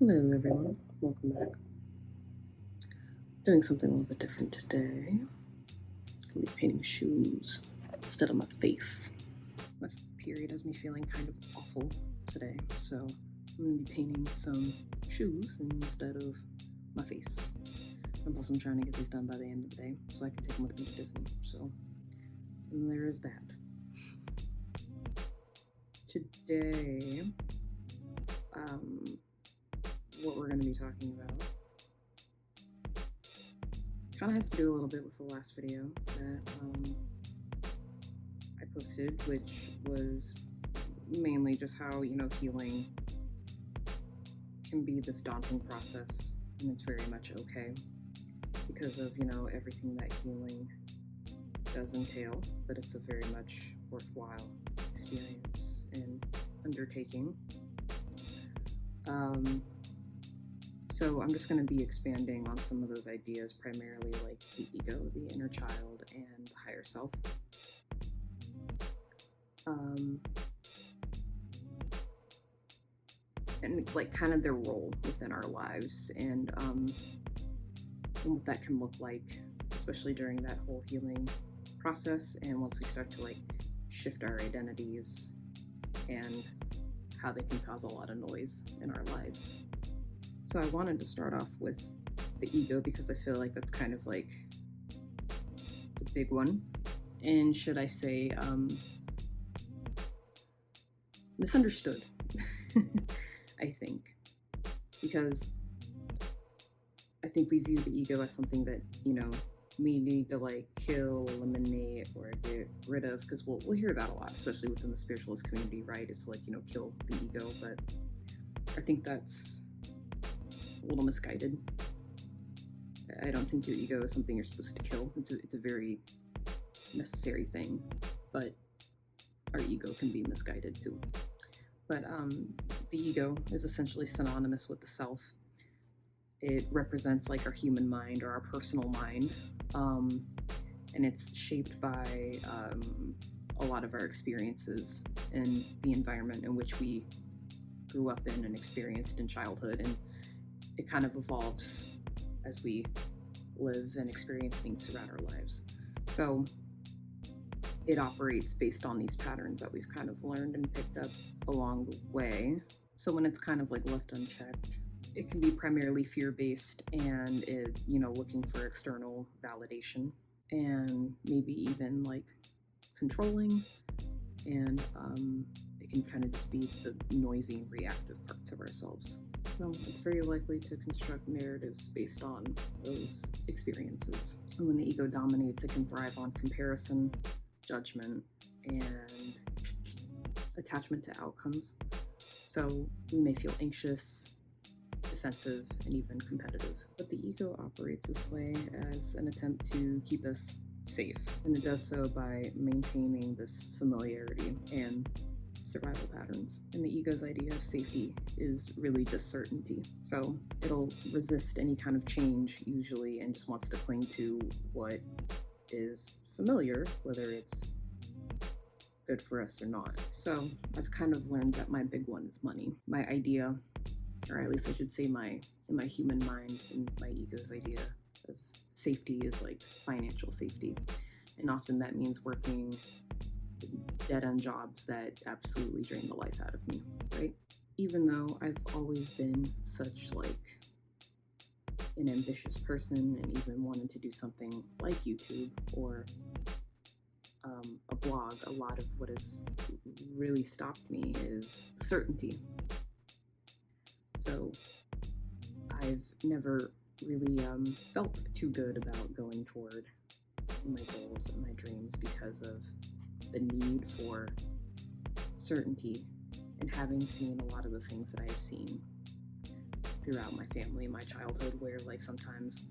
Hello everyone, welcome back. Doing something a little bit different today. Gonna be painting shoes instead of my face. My period has me feeling kind of awful today, so I'm gonna be painting some shoes instead of my face. And plus I'm trying to get these done by the end of the day so I can take them with me to Disney. So, and there is that. Today, what we're going to be talking about kind of has to do a little bit with the last video that I posted, which was mainly just how, healing can be this daunting process, and it's very much okay because of, everything that healing does entail, but it's a very much worthwhile experience and undertaking. So I'm just going to be expanding on some of those ideas, primarily like the ego, the inner child, and the higher self. And like kind of their role within our lives and what that can look like, especially during that whole healing process, and once we start to like shift our identities and how they can cause a lot of noise in our lives. So I wanted to start off with the ego because I feel like that's kind of like the big one, and should I say misunderstood. I think, because I think we view the ego as something that, we need to like kill, eliminate, or get rid of, because we'll hear that a lot, especially within the spiritualist community, right? Is to like, kill the ego. But I think that's a little misguided. I don't think your ego is something you're supposed to kill. It's a very necessary thing, but our ego can be misguided too. But the ego is essentially synonymous with the self. It represents like our human mind or our personal mind, and it's shaped by a lot of our experiences and the environment in which we grew up in and experienced in childhood, and it kind of evolves as we live and experience things throughout our lives. So it operates based on these patterns that we've kind of learned and picked up along the way. So when it's kind of like left unchecked, it can be primarily fear-based and it, looking for external validation, and maybe even like controlling, and it can kind of just be the noisy and reactive parts of ourselves. So it's very likely to construct narratives based on those experiences. And when the ego dominates, it can thrive on comparison, judgment, and attachment to outcomes. So we may feel anxious, defensive, and even competitive. But the ego operates this way as an attempt to keep us safe, and it does so by maintaining this familiarity and survival patterns. And the ego's idea of safety is really just certainty. So it'll resist any kind of change usually and just wants to cling to what is familiar, whether it's good for us or not. So I've kind of learned that my big one is money. My idea, or at least I should say in my human mind and my ego's idea of safety is like financial safety. And often that means working dead-end jobs that absolutely drain the life out of me, right? Even though I've always been such like an ambitious person and even wanted to do something like YouTube or a blog, a lot of what has really stopped me is certainty. So I've never really felt too good about going toward my goals and my dreams because of the need for certainty, and having seen a lot of the things that I have seen throughout my family, my childhood, where like sometimes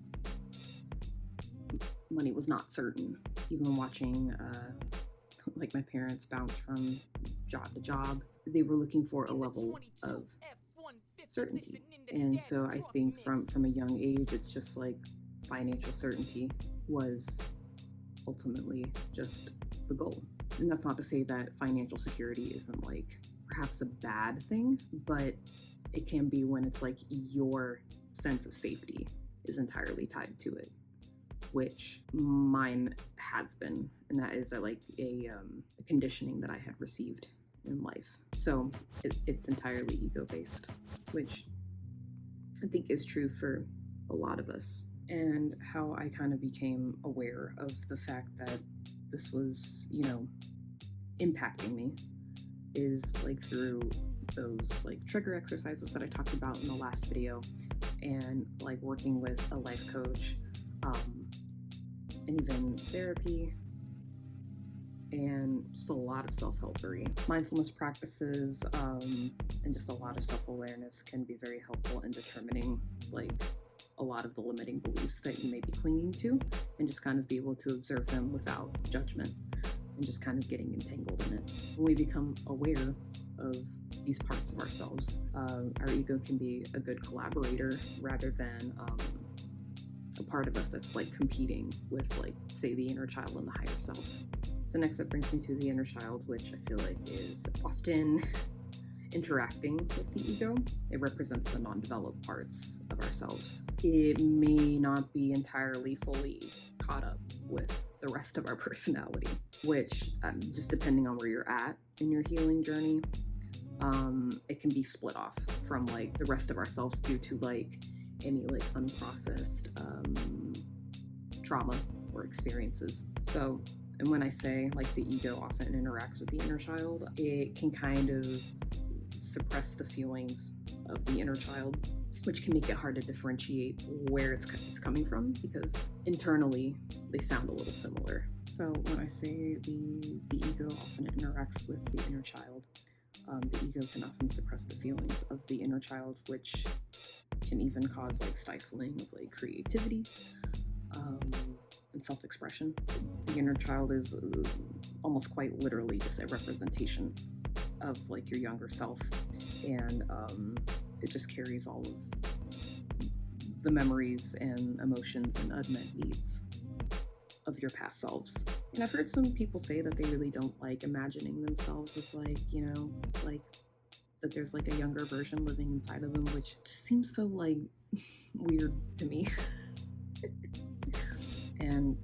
money was not certain. Even watching like my parents bounce from job to job, they were looking for a level of certainty. And so I think from a young age, it's just like financial certainty was ultimately just the goal. And that's not to say that financial security isn't like perhaps a bad thing, but it can be when it's like your sense of safety is entirely tied to it, which mine has been, and that is a conditioning that I had received in life. So it's entirely ego-based, which I think is true for a lot of us. And how I kind of became aware of the fact that this was, impacting me is like through those like trigger exercises that I talked about in the last video, and like working with a life coach, and even therapy, and just a lot of self-helpery mindfulness practices, and just a lot of self-awareness can be very helpful in determining like a lot of the limiting beliefs that you may be clinging to, and just kind of be able to observe them without judgment and just kind of getting entangled in it. When we become aware of these parts of ourselves, our ego can be a good collaborator rather than a part of us that's like competing with, like, say, the inner child and the higher self. So next that brings me to the inner child, which I feel like is often interacting with the ego. It represents the non-developed parts of ourselves. It may not be entirely fully caught up with the rest of our personality, which just depending on where you're at in your healing journey, it can be split off from like the rest of ourselves due to like any like unprocessed trauma or experiences. So, and when I say like the ego often interacts with the inner child, it can kind of suppress the feelings of the inner child, which can make it hard to differentiate where it's coming from, because internally they sound a little similar. So when I say the ego often interacts with the inner child, the ego can often suppress the feelings of the inner child, which can even cause like stifling of like creativity and self-expression. The inner child is almost quite literally just a representation of like your younger self, and it just carries all of the memories and emotions and unmet needs of your past selves. And I've heard some people say that they really don't like imagining themselves as like, like that there's like a younger version living inside of them, which just seems so like weird to me. And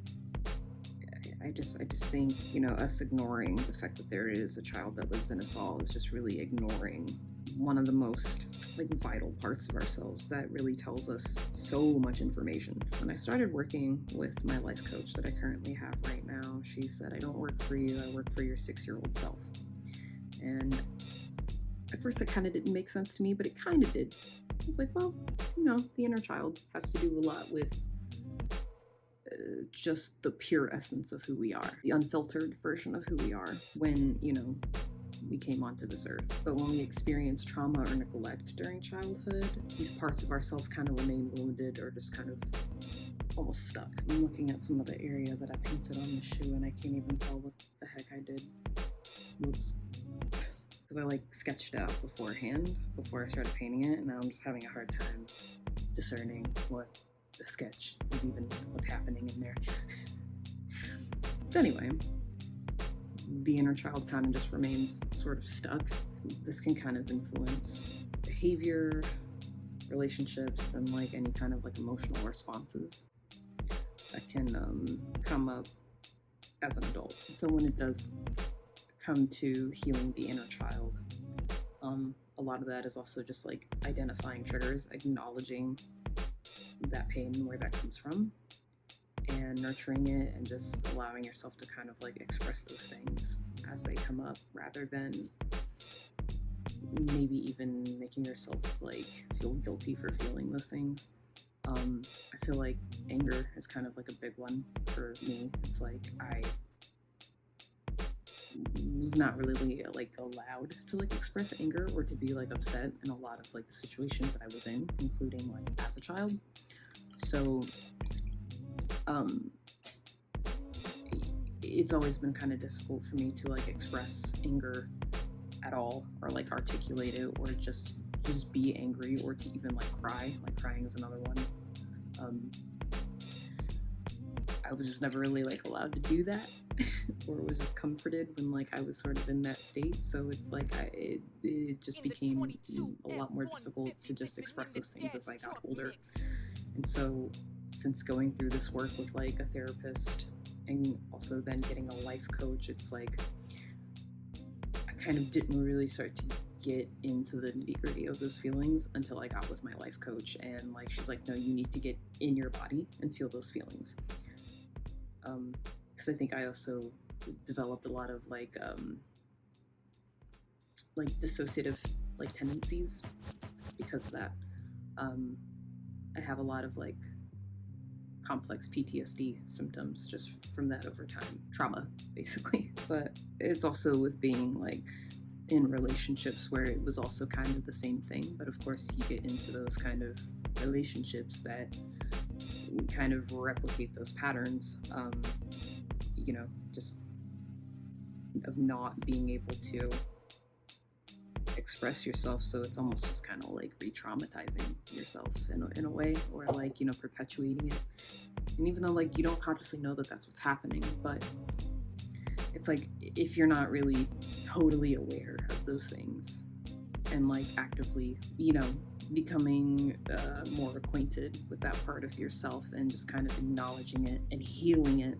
I just think, us ignoring the fact that there is a child that lives in us all is just really ignoring one of the most like vital parts of ourselves that really tells us so much information. When I started working with my life coach that I currently have right now, she said, "I don't work for you, I work for your 6-year-old self." And at first it kind of didn't make sense to me, but it kind of did. I was like, well, the inner child has to do a lot with just the pure essence of who we are, the unfiltered version of who we are when, we came onto this earth. But when we experience trauma or neglect during childhood, these parts of ourselves kind of remain wounded or just kind of almost stuck. I'm looking at some of the area that I painted on the shoe and I can't even tell what the heck I did. Whoops. Because I like sketched it out beforehand before I started painting it, and now I'm just having a hard time discerning what the sketch is, even what's happening in there. But anyway, the inner child kind of just remains sort of stuck. This can kind of influence behavior, relationships, and like any kind of like emotional responses that can come up as an adult. So when it does come to healing the inner child, a lot of that is also just like identifying triggers, acknowledging that pain and where that comes from, and nurturing it and just allowing yourself to kind of like express those things as they come up, rather than maybe even making yourself like feel guilty for feeling those things. I feel like anger is kind of like a big one for me. It's like I was not really like allowed to like express anger or to be like upset in a lot of like the situations that I was in, including like as a child. So it's always been kind of difficult for me to like express anger at all, or like articulate it, or just be angry, or to even like cry. Like crying is another one. I was just never really like allowed to do that or was just comforted when like I was sort of in that state. So it's like it just became a lot more difficult to just express those things as I got older. And so since going through this work with like a therapist and also then getting a life coach, it's like I kind of didn't really start to get into the nitty-gritty of those feelings until I got with my life coach, and like she's like, no, you need to get in your body and feel those feelings. Because I think I also developed a lot of like dissociative like tendencies because of that. I have a lot of like complex PTSD symptoms just from that over time, trauma basically. But it's also with being like in relationships where it was also kind of the same thing, but of course you get into those kind of relationships that kind of replicate those patterns, just of not being able to express yourself. So it's almost just kind of like re-traumatizing yourself in a way, or like, perpetuating it. And even though like you don't consciously know that that's what's happening, but it's like if you're not really totally aware of those things and like actively, becoming more acquainted with that part of yourself and just kind of acknowledging it and healing it,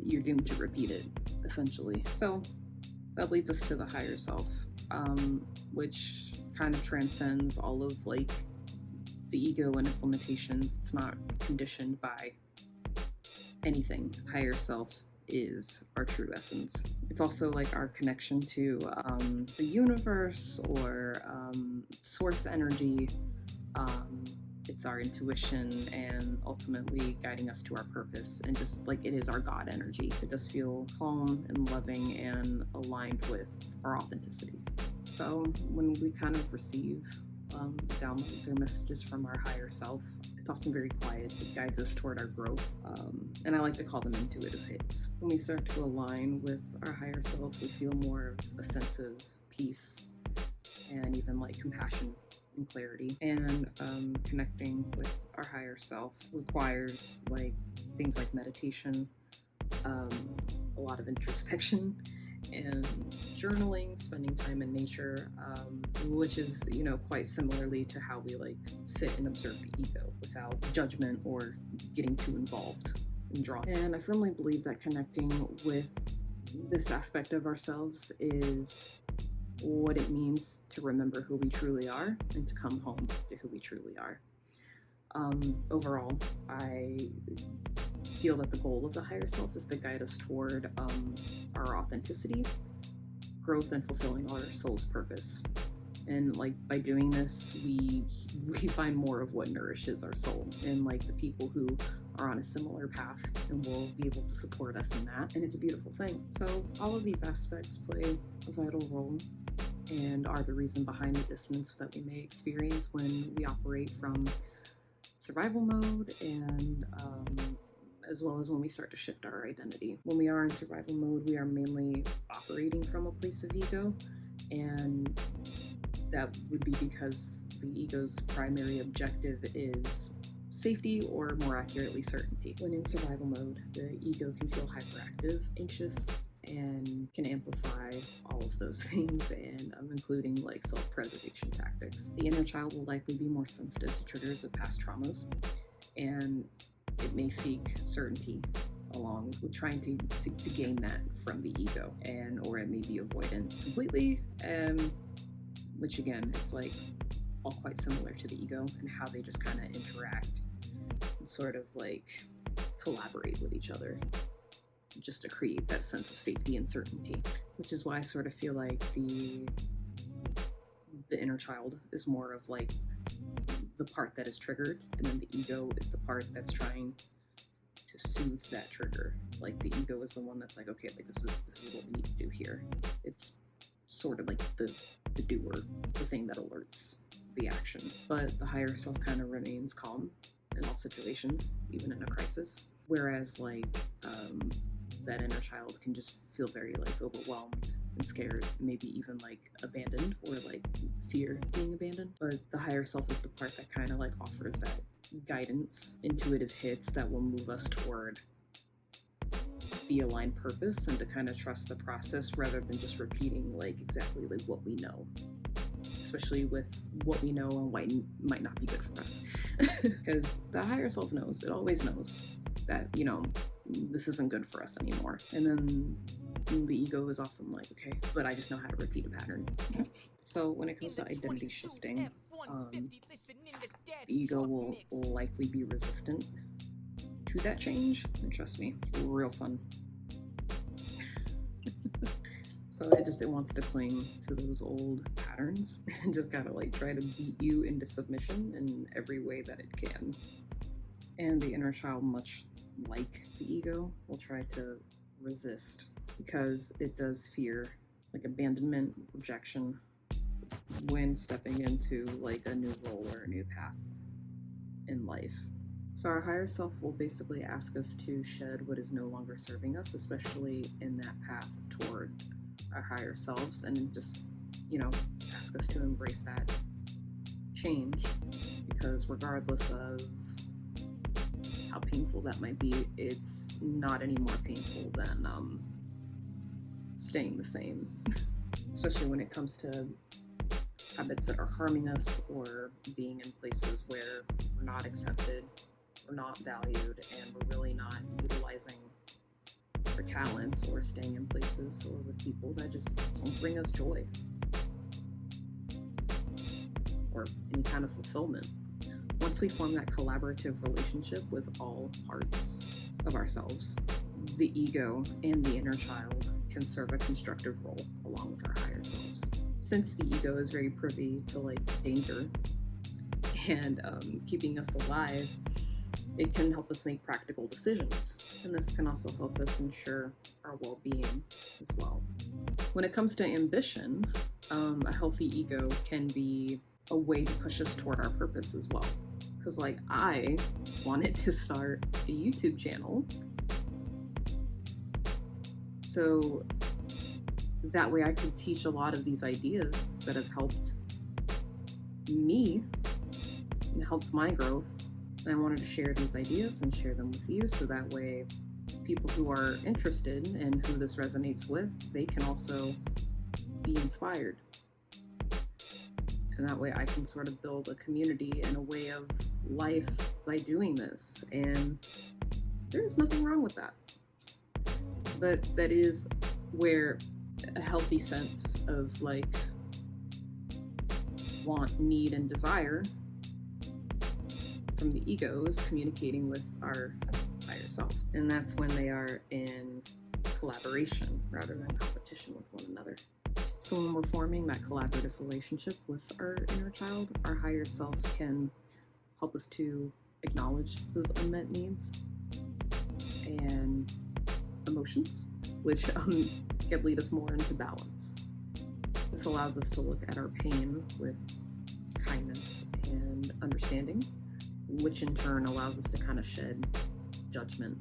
you're doomed to repeat it, essentially. So that leads us to the higher self, which kind of transcends all of like the ego and its limitations. It's not conditioned by anything. Higher self is our true essence. It's also like our connection to the universe or source energy. It's our intuition and ultimately guiding us to our purpose, and just like it is our God energy. It does feel calm and loving and aligned with our authenticity. So when we kind of receive downloads or messages from our higher self, it's often very quiet. It guides us toward our growth, and I like to call them intuitive hits. When we start to align with our higher self, we feel more of a sense of peace and even like compassion and clarity. And connecting with our higher self requires like things like meditation, a lot of introspection, and journaling, spending time in nature, which is, quite similarly to how we like sit and observe the ego without judgment or getting too involved and drawn. And I firmly believe that connecting with this aspect of ourselves is what it means to remember who we truly are and to come home to who we truly are. Overall, I feel that the goal of the higher self is to guide us toward our authenticity, growth, and fulfilling our soul's purpose. And like by doing this, we find more of what nourishes our soul, and like the people who are on a similar path and will be able to support us in that. And it's a beautiful thing. So all of these aspects play a vital role and are the reason behind the dissonance that we may experience when we operate from survival mode, and as well as when we start to shift our identity. When we are in survival mode, we are mainly operating from a place of ego, and that would be because the ego's primary objective is safety, or more accurately, certainty. When in survival mode, the ego can feel hyperactive, anxious, and can amplify all of those things, and including like self-preservation tactics. The inner child will likely be more sensitive to triggers of past traumas, and it may seek certainty along with trying to gain that from the ego, or it may be avoidant completely, which again, it's like all quite similar to the ego and how they just kind of interact and sort of like collaborate with each other just to create that sense of safety and certainty, which is why I sort of feel like the inner child is more of like the part that is triggered, and then the ego is the part that's trying to soothe that trigger. Like the ego is the one that's like, okay, like this is what we need to do here. It's sort of like the doer, the thing that alerts the action. But the higher self kind of remains calm in all situations, even in a crisis. Whereas like that inner child can just feel very like overwhelmed and scared, maybe even like abandoned, or like fear being abandoned. But the higher self is the part that kind of like offers that guidance, intuitive hits that will move us toward the aligned purpose and to kind of trust the process rather than just repeating like exactly like what we know, especially with what we know and what might not be good for us. Because the higher self knows, it always knows that, you know, this isn't good for us anymore. And then the ego is often like, okay, but I just know how to repeat a pattern. So when it comes to identity shifting, the ego will likely be resistant to that change. And trust me, it's real fun. So it wants to cling to those old patterns and just gotta like try to beat you into submission in every way that it can. And the inner child, much like the ego, will try to resist because it does fear like abandonment, rejection when stepping into like a new role or a new path in life. So our higher self will basically ask us to shed what is no longer serving us, especially in that path toward our higher selves, and just, you know, ask us to embrace that change, because regardless of how painful that might be, it's not any more painful than staying the same, especially when it comes to habits that are harming us or being in places where we're not accepted, we're not valued, and we're really not utilizing our talents, or staying in places or with people that just don't bring us joy or any kind of fulfillment. Once we form that collaborative relationship with all parts of ourselves, the ego and the inner child can serve a constructive role along with our higher selves. Since the ego is very privy to like danger and keeping us alive, it can help us make practical decisions, and this can also help us ensure our well-being as well. When it comes to ambition, a healthy ego can be a way to push us toward our purpose as well. Because like I wanted to start a YouTube channel, so that way I could teach a lot of these ideas that have helped me and helped my growth. And I wanted to share these ideas and share them with you, so that way people who are interested and who this resonates with, they can also be inspired. And that way I can sort of build a community and a way of life by doing this. And there is nothing wrong with that. But that is where a healthy sense of like want, need, and desire from the ego is communicating with our higher self. And that's when they are in collaboration rather than competition with one another. So when we're forming that collaborative relationship with our inner child, our higher self can help us to acknowledge those unmet needs and emotions, which can lead us more into balance. This allows us to look at our pain with kindness and understanding, which in turn allows us to kind of shed judgment,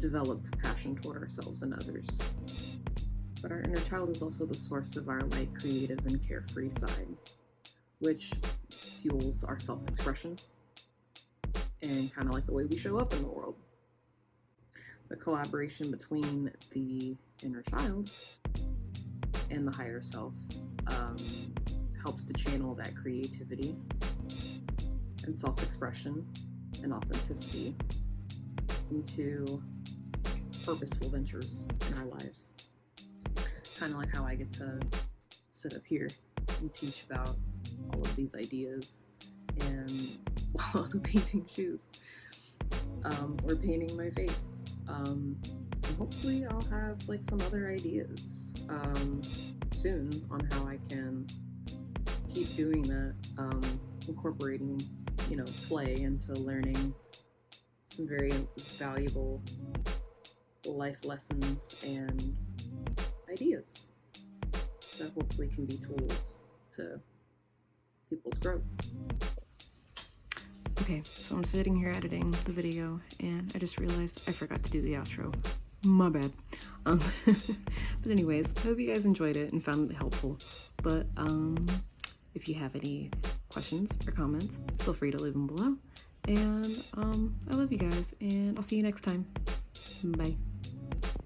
develop compassion toward ourselves and others. But our inner child is also the source of our like creative and carefree side, which fuels our self-expression and kind of like the way we show up in the world. The collaboration between the inner child and the higher self helps to channel that creativity and self-expression and authenticity into purposeful ventures in our lives. Kind of like how I get to sit up here and teach about all of these ideas, and while also painting shoes or painting my face. And hopefully I'll have like some other ideas soon on how I can keep doing that, incorporating, you know, play into learning some very valuable life lessons and ideas that hopefully can be tools to people's growth. Okay, so I'm sitting here editing the video and I just realized I forgot to do the outro. My bad. But anyways, I hope you guys enjoyed it and found it helpful. But if you have any questions or comments, feel free to leave them below. And I love you guys, and I'll see you next time. Bye.